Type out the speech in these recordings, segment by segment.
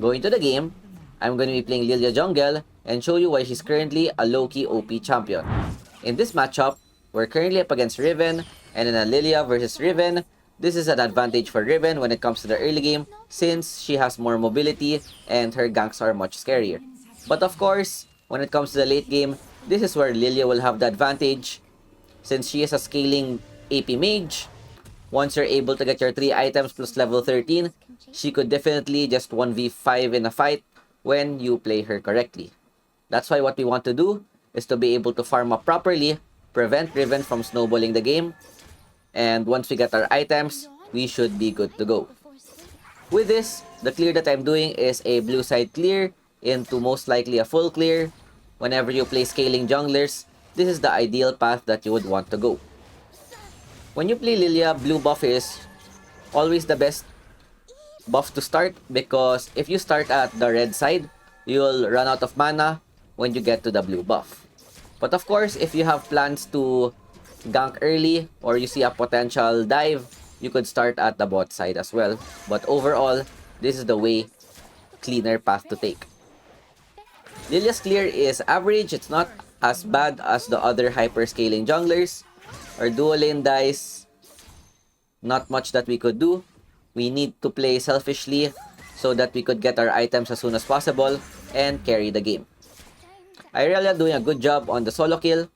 Going to the game, I'm going to be playing Lilia jungle and show you why she's currently a low-key OP champion. In this matchup, we're currently up against Riven, and in a Lilia versus Riven, this is an advantage for Riven when it comes to the early game since she has more mobility and her ganks are much scarier. But of course, when it comes to the late game, this is where Lilia will have the advantage since she is a scaling AP mage. Once you're able to get your 3 items plus level 13, she could definitely just 1v5 in a fight when you play her correctly. That's why what we want to do is to be able to farm up properly, prevent Riven from snowballing the game, and once we get our items, we should be good to go. With this, the clear that I'm doing is a blue side clear into most likely a full clear. Whenever you play scaling junglers, this is the ideal path that you would want to go. When you play Lilia, blue buff is always the best buff to start because if you start at the red side, you'll run out of mana when you get to the blue buff. But of course, if you have plans to gank early or you see a potential dive, you could start at the bot side as well. But overall, this is the way cleaner path to take. Lilia's clear is average. It's not as bad as the other hyper-scaling junglers. Our dual lane dies, not much that we could do. We need to play selfishly so that we could get our items as soon as possible and carry the game. Irelia doing a good job on the solo kill.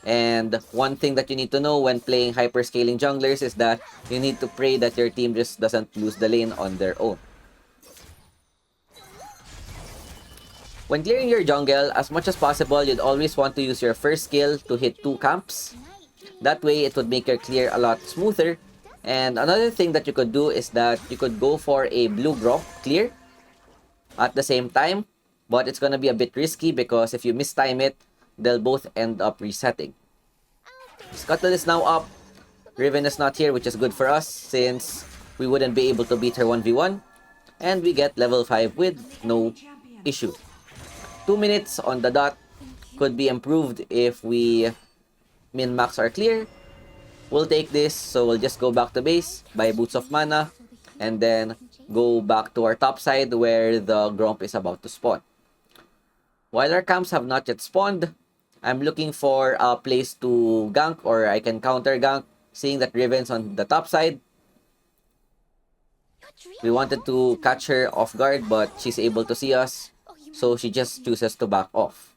And one thing that you need to know when playing hyper-scaling junglers is that you need to pray that your team just doesn't lose the lane on their own. When clearing your jungle, as much as possible, you'd always want to use your first skill to hit 2 camps. That way, it would make your clear a lot smoother. And another thing that you could do is that you could go for a blue gromp clear at the same time. But it's gonna be a bit risky because if you mistime it, they'll both end up resetting. Scuttle is now up. Riven is not here, which is good for us since we wouldn't be able to beat her 1v1. And we get level 5 with no issue. 2 minutes on the dot could be improved if we min-max our clear. We'll take this, so we'll just go back to base, buy Boots of Mana, and then go back to our top side where the Gromp is about to spawn. While our camps have not yet spawned, I'm looking for a place to gank or I can counter gank, seeing that Riven's on the top side. We wanted to catch her off guard, but she's able to see us, so she just chooses to back off.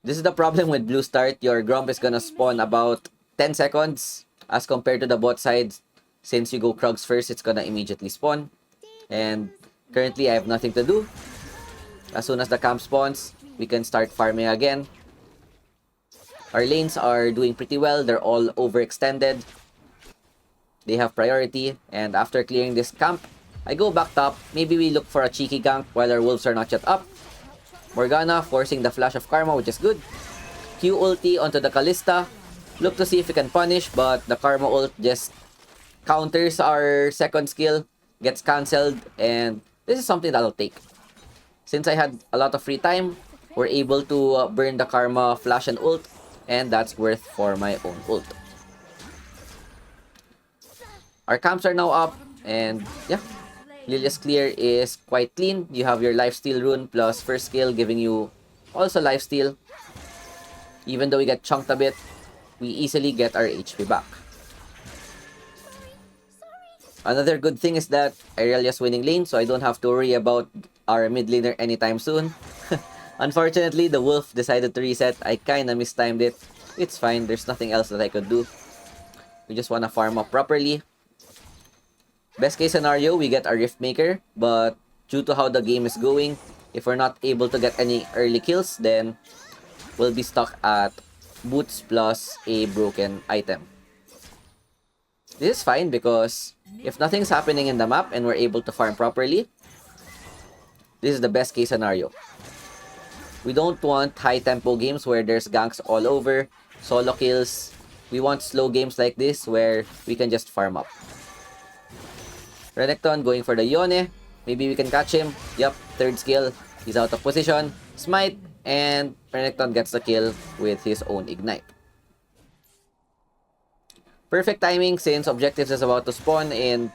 This is the problem with blue start. Your Gromp is gonna spawn about 10 seconds as compared to the bot side. Since you go Krugs first, it's gonna immediately spawn. And currently, I have nothing to do. As soon as the camp spawns, we can start farming again. Our lanes are doing pretty well. They're all overextended. They have priority. And after clearing this camp, I go back top. Maybe we look for a cheeky gank while our wolves are not yet up. Morgana forcing the flash of karma, which is good. Q ulti onto the Kalista. Look to see if we can punish, but the karma ult just counters our second skill, gets cancelled, and this is something that I'll take. Since I had a lot of free time, we're able to burn the karma flash and ult, and that's worth for my own ult. Our camps are now up, and yeah, Lilia's clear is quite clean. You have your lifesteal rune plus first skill giving you also lifesteal. Even though we get chunked a bit, we easily get our HP back. Another good thing is that Irelia's winning lane, so I don't have to worry about our mid laner anytime soon. Unfortunately, the wolf decided to reset. I kinda mistimed it. It's fine, there's nothing else that I could do. We just wanna farm up properly. Best case scenario, we get a Rift Maker, but due to how the game is going, if we're not able to get any early kills, then we'll be stuck at boots plus a broken item. This is fine because if nothing's happening in the map and we're able to farm properly, this is the best case scenario. We don't want high tempo games where there's ganks all over, solo kills. We want slow games like this where we can just farm up. Renekton going for the Yone. Maybe we can catch him. Yup, third skill. He's out of position. Smite, and Renekton gets the kill with his own Ignite. Perfect timing since objectives is about to spawn in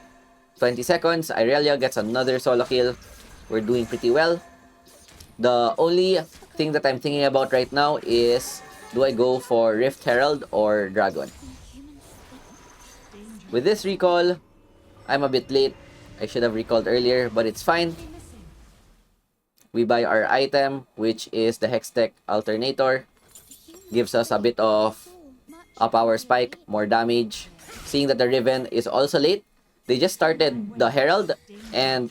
20 seconds. Irelia gets another solo kill. We're doing pretty well. The only thing that I'm thinking about right now is, do I go for Rift Herald or Dragon? With this recall, I'm a bit late. I should have recalled earlier, but it's fine. We buy our item, which is the Hextech Alternator. Gives us a bit of a power spike, more damage. Seeing that the Riven is also late, they just started the Herald, and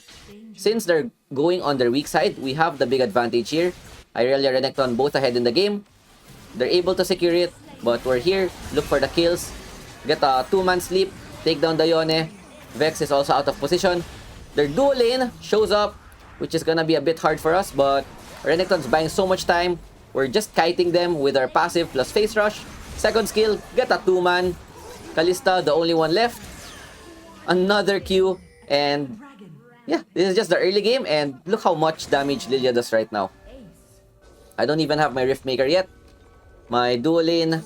since they're going on their weak side, we have the big advantage here. Irelia, Renekton both ahead in the game. They're able to secure it, but we're here. Look for the kills. Get a 2-man sleep. Take down the Yone. Vex is also out of position. Their dual lane shows up, which is gonna be a bit hard for us, but Renekton's buying so much time. We're just kiting them with our passive plus face rush. Second skill, get a 2-man. Kalista, the only one left. Another Q, and yeah, this is just the early game, and look how much damage Lilia does right now. I don't even have my Riftmaker yet. My dual lane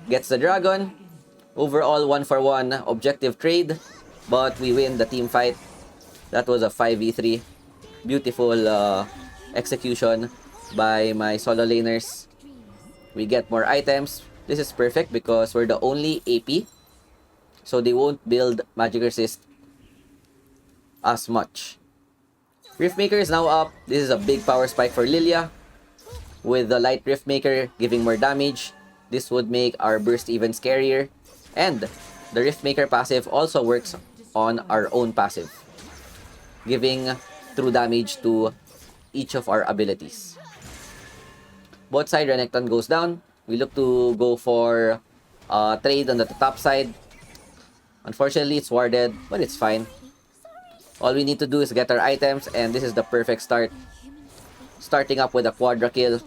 gets the dragon. Overall, 1-for-1 objective trade, but we win the team fight. That was a 5v3. Beautiful execution by my solo laners. We get more items. This is perfect because we're the only AP, so they won't build magic resist as much. Riftmaker is now up. This is a big power spike for Lilia. With the light Riftmaker giving more damage, this would make our burst even scarier. And the Riftmaker passive also works on our own passive, giving true damage to each of our abilities. Both side, Renekton goes down. We look to go for trade on the top side. Unfortunately, it's warded, but it's fine. All we need to do is get our items, and this is the perfect start. Starting up with a quadra kill.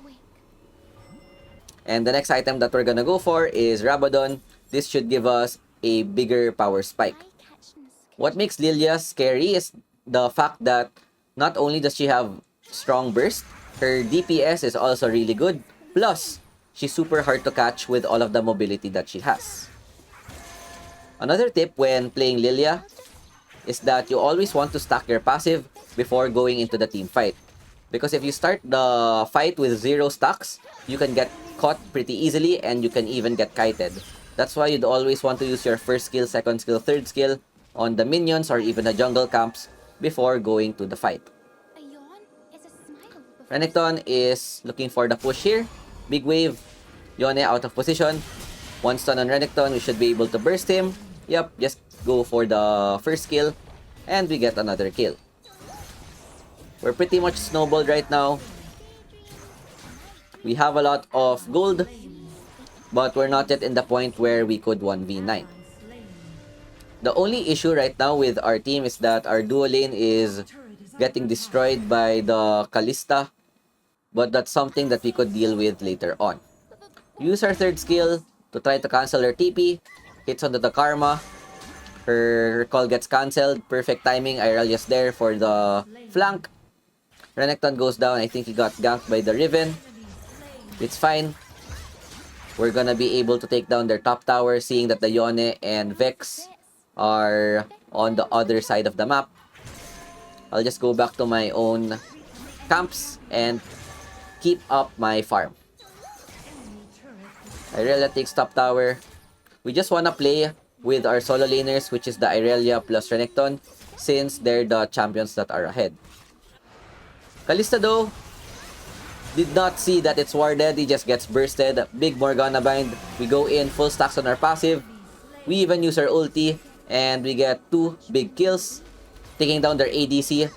And the next item that we're gonna go for is Rabadon. This should give us a bigger power spike. What makes Lilia scary is the fact that not only does she have strong burst, her DPS is also really good. Plus, she's super hard to catch with all of the mobility that she has. Another tip when playing Lilia is that you always want to stack your passive before going into the team fight. Because if you start the fight with 0 stacks, you can get caught pretty easily and you can even get kited. That's why you'd always want to use your first skill, second skill, third skill on the minions or even the jungle camps before going to the fight. Renekton is looking for the push here. Big wave. Yone out of position. One stun on Renekton, we should be able to burst him. Yep, just go for the first kill and we get another kill. We're pretty much snowballed right now. We have a lot of gold, but we're not yet in the point where we could 1v9. The only issue right now with our team is that our dual lane is getting destroyed by the Kalista, but that's something that we could deal with later on. Use our third skill to try to cancel her TP. Hits onto the Karma. Her call gets cancelled. Perfect timing. Irelia's there for the flank. Renekton goes down. I think he got ganked by the Riven. It's fine. We're gonna be able to take down their top tower, seeing that the Yone and Vex are on the other side of the map. I'll just go back to my own camps and keep up my farm. Irelia takes top tower. We just wanna play with our solo laners, which is the Irelia plus Renekton, since they're the champions that are ahead. Kalista though did not see that it's warded. He just gets bursted. Big Morgana bind. We go in full stacks on our passive. We even use our ulti and we get 2 big kills. Taking down their ADC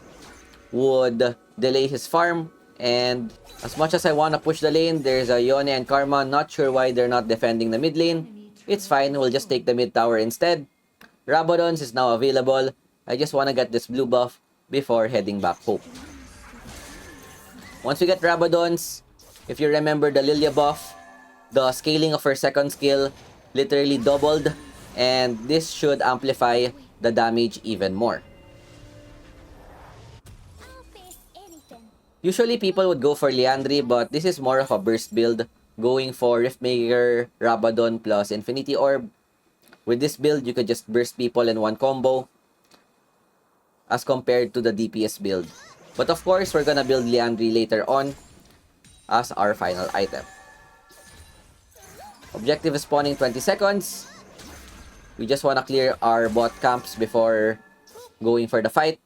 would delay his farm, and as much as I want to push the lane, there's a Yone and Karma. Not sure why they're not defending the mid lane. It's fine, we'll just take the mid tower instead. Rabadons is now available. I just want to get this blue buff before heading back home. Once we get Rabadons, if you remember the Lilia buff, the scaling of her second skill literally doubled, and this should amplify the damage even more. Usually people would go for Liandry, but this is more of a burst build, going for Riftmaker, Rabadon plus Infinity Orb. With this build, you could just burst people in one combo. as compared to the DPS build. But of course, we're gonna build Liandry later on as our final item. Objective is spawning 20 seconds. We just wanna clear our bot camps before going for the fight.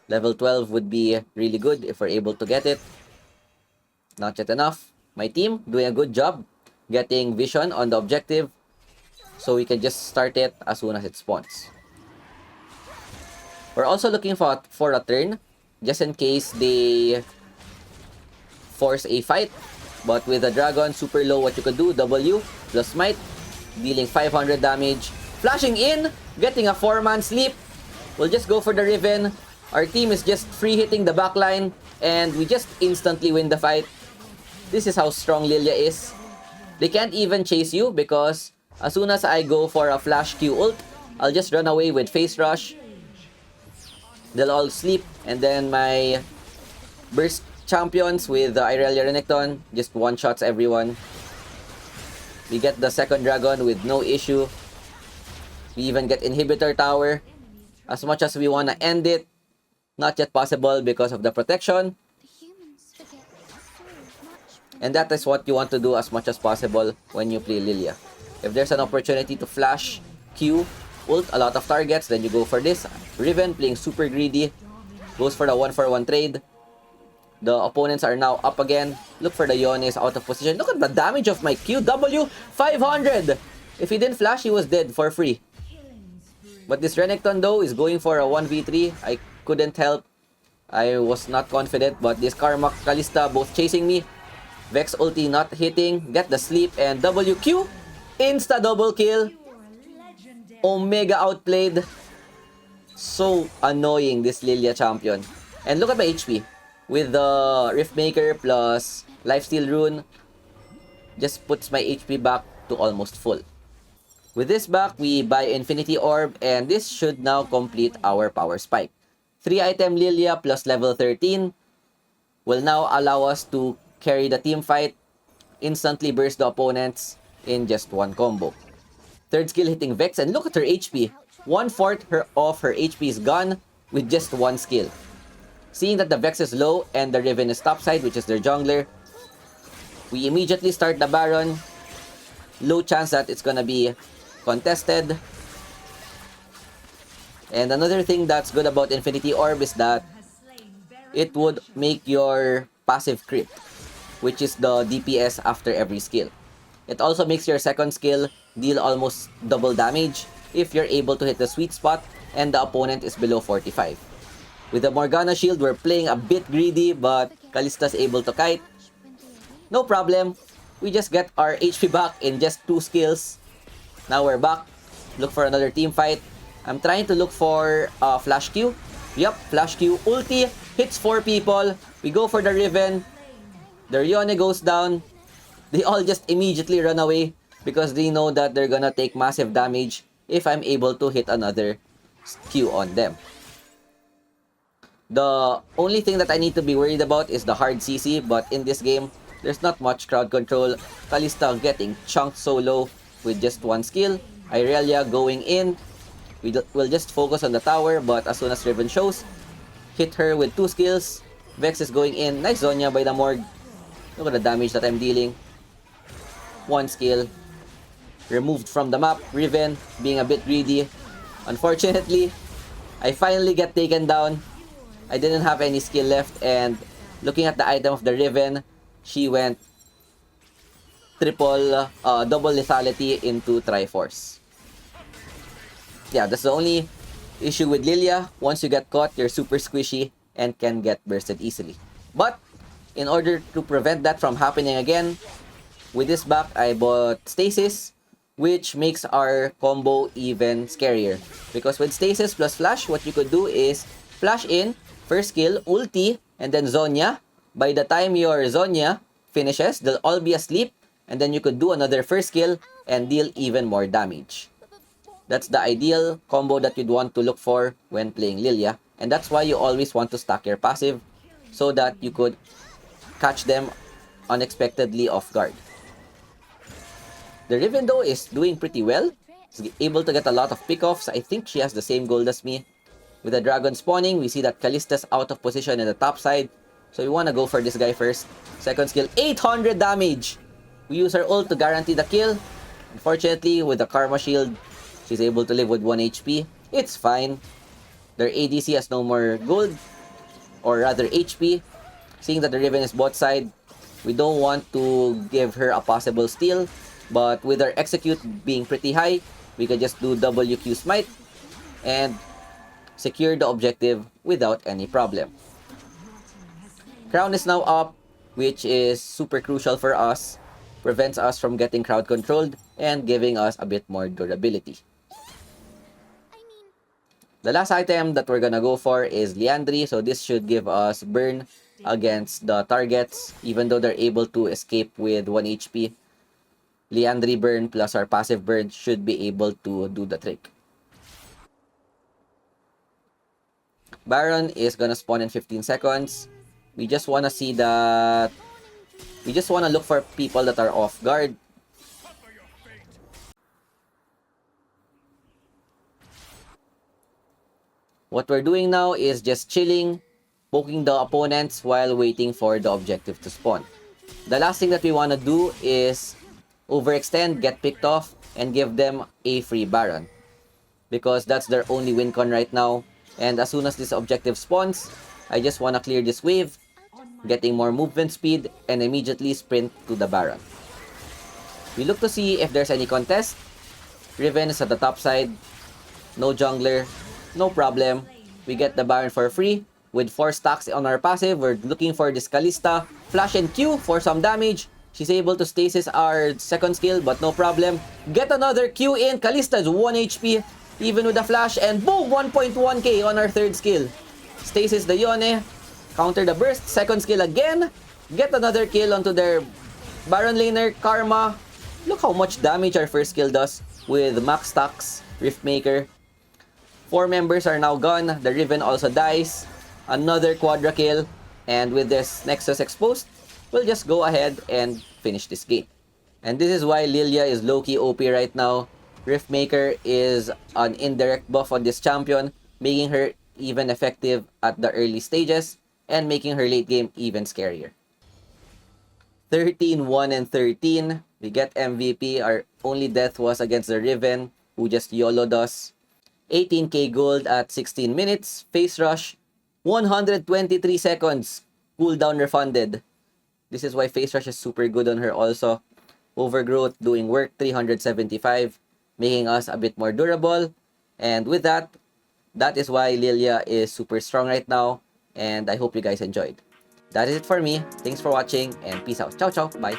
Level 12 would be really good if we're able to get it. Not yet enough. My team doing a good job getting vision on the objective, so we can just start it as soon as it spawns. We're also looking for a turn, just in case they force a fight. But with the dragon, super low, what you could do, W plus smite, dealing 500 damage. Flashing in, getting a 4-man sleep. We'll just go for the Riven. Our team is just free hitting the backline, and we just instantly win the fight. This is how strong Lilia is. They can't even chase you because as soon as I go for a flash Q ult, I'll just run away with face rush. They'll all sleep, and then my burst champions with the Irelia Renekton just one-shots everyone. We get the second dragon with no issue. We even get inhibitor tower. As much as we want to end it, not yet possible because of the protection. And that is what you want to do as much as possible when you play Lilia. If there's an opportunity to flash, Q, ult a lot of targets, then you go for this. Riven playing super greedy, goes for the 1-for-1 trade. The opponents are now up again. Look for the Yone is out of position. Look at the damage of my QW, 500! If he didn't flash, he was dead for free. But this Renekton though is going for a 1v3. I couldn't help. I was not confident, but this Karma Kalista both chasing me. Vex ulti not hitting. Get the sleep and WQ. Insta double kill. Omega outplayed. So annoying, this Lilia champion. And look at my HP. With the Rift Maker plus Lifesteal Rune, just puts my HP back to almost full. With this back, we buy Infinity Orb, and this should now complete our power spike. 3-item Lilia plus level 13 will now allow us to carry the team fight, instantly burst the opponents in just one combo. Third skill hitting Vex, and look at her HP. 1/4 of her HP is gone with just one skill. Seeing that the Vex is low and the Riven is topside, which is their jungler, we immediately start the Baron. Low chance that it's gonna be contested. And another thing that's good about Infinity Orb is that it would make your passive crit, which is the DPS after every skill. It also makes your second skill deal almost double damage if you're able to hit the sweet spot and the opponent is below 45. With the Morgana shield, we're playing a bit greedy, but Kalista's able to kite. No problem. We just get our HP back in just 2 skills. Now we're back. Look for another team fight. I'm trying to look for Flash Q. Yup, Flash Q. Ulti hits 4 people. We go for the Riven. The Yone goes down. They all just immediately run away because they know that they're gonna take massive damage if I'm able to hit another Q on them. The only thing that I need to be worried about is the hard CC, but in this game, there's not much crowd control. Kalista getting chunked so low with just one skill. Irelia going in. We'll just focus on the tower, but as soon as Riven shows, hit her with 2 skills. Vex is going in. Nice Zonya by the Morg. Look at the damage that I'm dealing. 1 skill. Removed from the map. Riven being a bit greedy. Unfortunately, I finally get taken down. I didn't have any skill left, and looking at the item of the Riven, she went double lethality into Triforce. Yeah, that's the only issue with Lilia. Once you get caught, you're super squishy and can get bursted easily. But in order to prevent that from happening again, with this back, I bought Stasis, which makes our combo even scarier. Because with Stasis plus Flash, what you could do is flash in, first skill, ulti, and then Zonya. By the time your Zonya finishes, they'll all be asleep, and then you could do another first skill and deal even more damage. That's the ideal combo that you'd want to look for when playing Lilia, and that's why you always want to stack your passive so that you could catch them unexpectedly off guard. The Riven though is doing pretty well. She's able to get a lot of pickoffs. I think she has the same gold as me. With the dragon spawning, we see that Kallista's out of position in the top side. So we want to go for this guy first. Second skill, 800 damage. We use her ult to guarantee the kill. Unfortunately, with the Karma Shield, she's able to live with 1 HP. It's fine. Their ADC has no more gold, or rather HP. Seeing that the Riven is bot side, we don't want to give her a possible steal. But with our execute being pretty high, we can just do WQ smite and secure the objective without any problem. Crown is now up, which is super crucial for us. Prevents us from getting crowd controlled and giving us a bit more durability. The last item that we're gonna go for is Liandry, so this should give us burn against the targets, even though they're able to escape with 1 HP. Liandry burn plus our passive burn should be able to do the trick. Baron is gonna spawn in 15 seconds. We just wanna see that... We just wanna look for people that are off guard. What we're doing now is just chilling, poking the opponents while waiting for the objective to spawn. The last thing that we want to do is overextend, get picked off, and give them a free Baron. Because that's their only win con right now. And as soon as this objective spawns, I just want to clear this wave, getting more movement speed, and immediately sprint to the Baron. We look to see if there's any contest. Riven is at the top side. No jungler. No problem. We get the Baron for free. With 4 stacks on our passive, we're looking for this Kalista. Flash and Q for some damage. She's able to stasis our second skill, but no problem. Get another Q in. Kalista is 1 HP, even with the flash. And boom! 1.1k on our third skill. Stasis the Yone. Counter the burst. Second skill again. Get another kill onto their Baron laner, Karma. Look how much damage our first skill does with max stacks, Riftmaker. 4 members are now gone. The Riven also dies. Another quadra kill. And with this Nexus exposed, we'll just go ahead and finish this game. And this is why Lilia is low-key OP right now. Riftmaker is an indirect buff on this champion, making her even effective at the early stages and making her late game even scarier. 13, 1, and 13. We get MVP. Our only death was against the Riven, who just YOLO'd us. 18k gold at 16 minutes. Face rush, 123 seconds. Cooldown refunded. This is why Face rush is super good on her also. Overgrowth doing work, 375, making us a bit more durable. And with that, that is why Lilia is super strong right now. And I hope you guys enjoyed. That is it for me. Thanks for watching and peace out. Ciao, ciao. Bye.